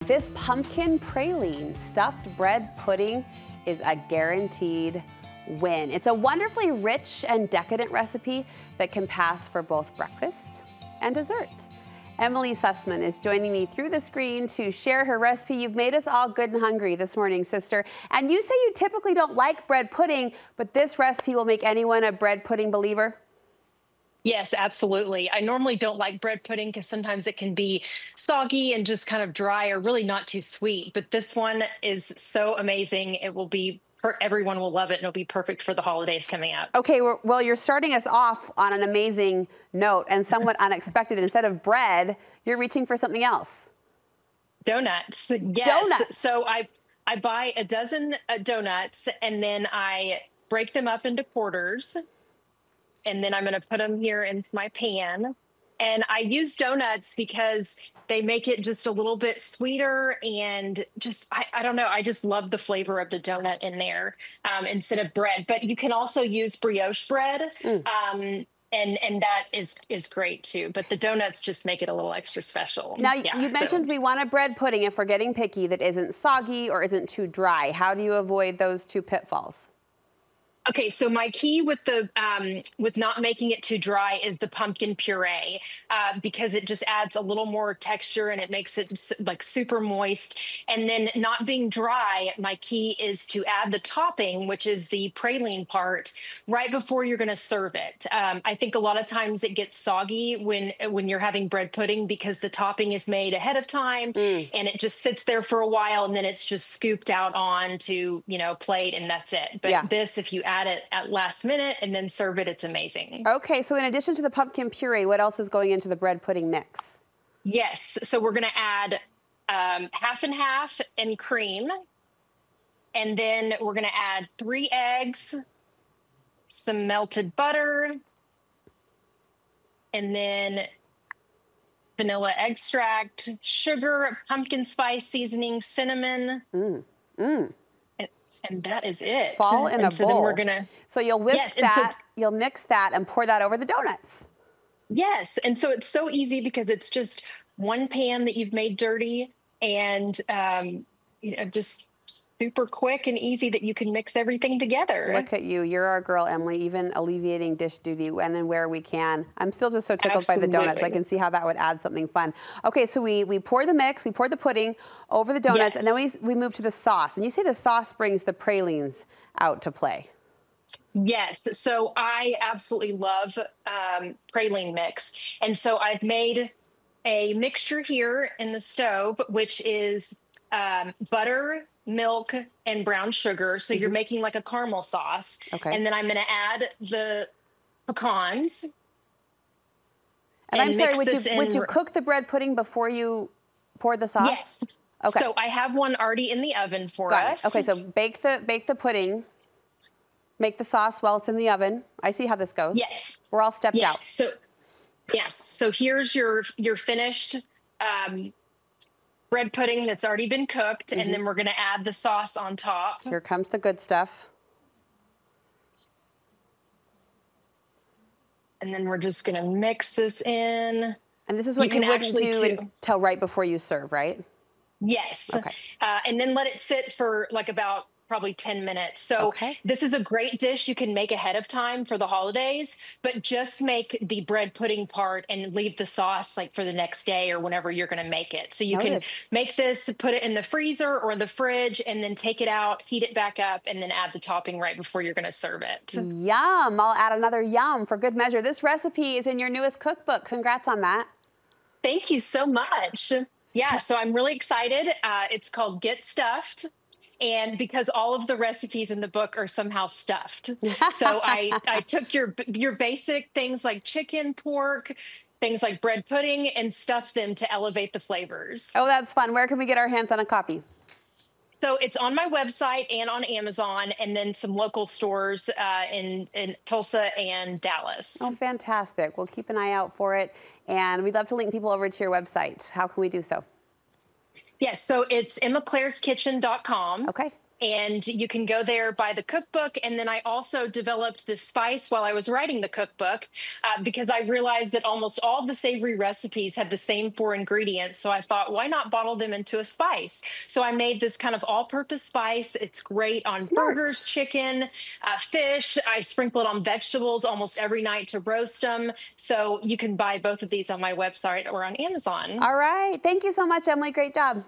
This pumpkin praline stuffed bread pudding is a guaranteed win. It's a wonderfully rich and decadent recipe that can pass for both breakfast and dessert. Emily Susman is joining me through the screen to share her recipe. You've made us all good and hungry this morning, sister. And you say you typically don't like bread pudding, but this recipe will make anyone a bread pudding believer? Yes, absolutely. I normally don't like bread pudding because sometimes it can be soggy and just kind of dry or really not too sweet. But this one is so amazing. It will be, everyone will love it, and it'll be perfect for the holidays coming up. Okay, well, you're starting us off on an amazing note and somewhat unexpected. Instead of bread, you're reaching for something else. Donuts. Yes. Donuts. So I buy a dozen donuts, and then I break them up into quarters. And then I'm going to put them here into my pan. And I use donuts because they make it just a little bit sweeter, and just, I don't know, I just love the flavor of the donut in there instead of bread. But you can also use brioche bread, and that is great too. But the donuts just make it a little extra special. Now, you mentioned we want a bread pudding, if we're getting picky, that isn't soggy or isn't too dry. How do you avoid those two pitfalls? Okay, so my key with the with not making it too dry is the pumpkin puree, because it just adds a little more texture and it makes it like super moist. And then not being dry, my key is to add the topping, which is the praline part, right before you're going to serve it. I think a lot of times it gets soggy when you're having bread pudding because the topping is made ahead of time and it just sits there for a while, and then it's just scooped out onto, plate, and that's it. But this, if you add it at last minute and then serve it, it's amazing. Okay, so in addition to the pumpkin puree, what else is going into the bread pudding mix? Yes, so we're going to add half and half and cream, and then we're going to add 3 eggs, some melted butter, and then vanilla extract, sugar, pumpkin spice seasoning, cinnamon. And that is it. Fall in a bowl. Then we're gonna. So you'll whisk that, you'll mix that, and pour that over the donuts. Yes, and so it's so easy because it's just one pan that you've made dirty, and just super quick and easy that you can mix everything together. Look at you. You're our girl, Emily, even alleviating dish duty when and where we can. I'm still just so tickled by the donuts. I can see how that would add something fun. Okay, so we pour the mix, we pour the pudding over the donuts, and then we move to the sauce. And you say the sauce brings the pralines out to play. Yes, so I absolutely love praline mix. And so I've made a mixture here in the stove, which is butter, milk, and brown sugar. So you're making like a caramel sauce. Okay. And then I'm going to add the pecans. And I'm sorry, would you cook the bread pudding before you pour the sauce? Yes. Okay. So I have one already in the oven for us. Okay, so bake the pudding. Make the sauce while it's in the oven. I see how this goes. Yes. We're all stepped out. So here's your finished bread pudding that's already been cooked, and then we're going to add the sauce on top. Here comes the good stuff. And then we're just going to mix this in. And this is what you wouldn't do until right before you serve, right? Yes. Okay. And then let it sit for like about probably 10 minutes. So this is a great dish you can make ahead of time for the holidays, but just make the bread pudding part and leave the sauce like for the next day or whenever you're going to make it. So you can make this, put it in the freezer or the fridge, and then take it out, heat it back up, and then add the topping right before you're going to serve it. Yum. I'll add another yum for good measure. This recipe is in your newest cookbook. Congrats on that. Thank you so much. Yeah, so I'm really excited. It's called Get Stuffed. And because all of the recipes in the book are somehow stuffed. So I took your basic things like chicken, pork, things like bread pudding, and stuffed them to elevate the flavors. Oh, that's fun. Where can we get our hands on a copy? So it's on my website and on Amazon, and then some local stores in Tulsa and Dallas. Oh, fantastic. We'll keep an eye out for it. And we'd love to link people over to your website. How can we do so? Yes, so it's emmaclaireskitchen.com. Okay. and you can go there, buy the cookbook. And then I also developed this spice while I was writing the cookbook because I realized that almost all the savory recipes had the same four ingredients. So I thought, why not bottle them into a spice? So I made this kind of all-purpose spice. It's great on Smart. burgers, chicken, fish. I sprinkle it on vegetables almost every night to roast them. So you can buy both of these on my website or on Amazon. All right. Thank you so much, Emily. Great job.